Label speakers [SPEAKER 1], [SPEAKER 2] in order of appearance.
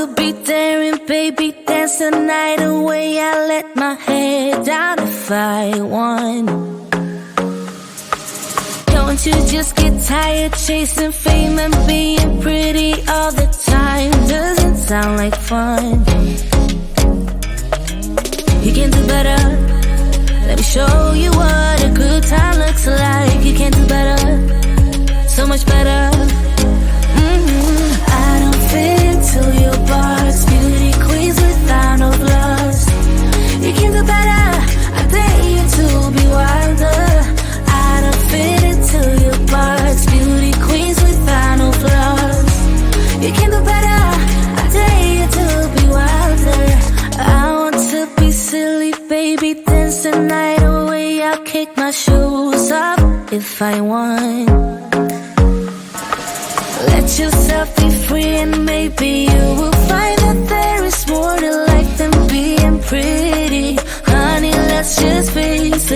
[SPEAKER 1] to be there and baby dance the night away. I let my head down if I won. Don't you just get tired chasing fame and being pretty all the time? Doesn't sound like fun. You can do better. Let me show you what a good time looks like. You can do better, so much better. I don't fit into your box. Beauty queens without no flaws. You can do better. I dare you to be wilder. I don't fit into your box. Beauty queens without no flaws. You can do better. I dare you to be wilder. I want to be silly, baby, dance the night away. I'll kick my shoes off if I want. Let yourself be free and maybe you will find that there is more to life than being pretty. Honey, let's just face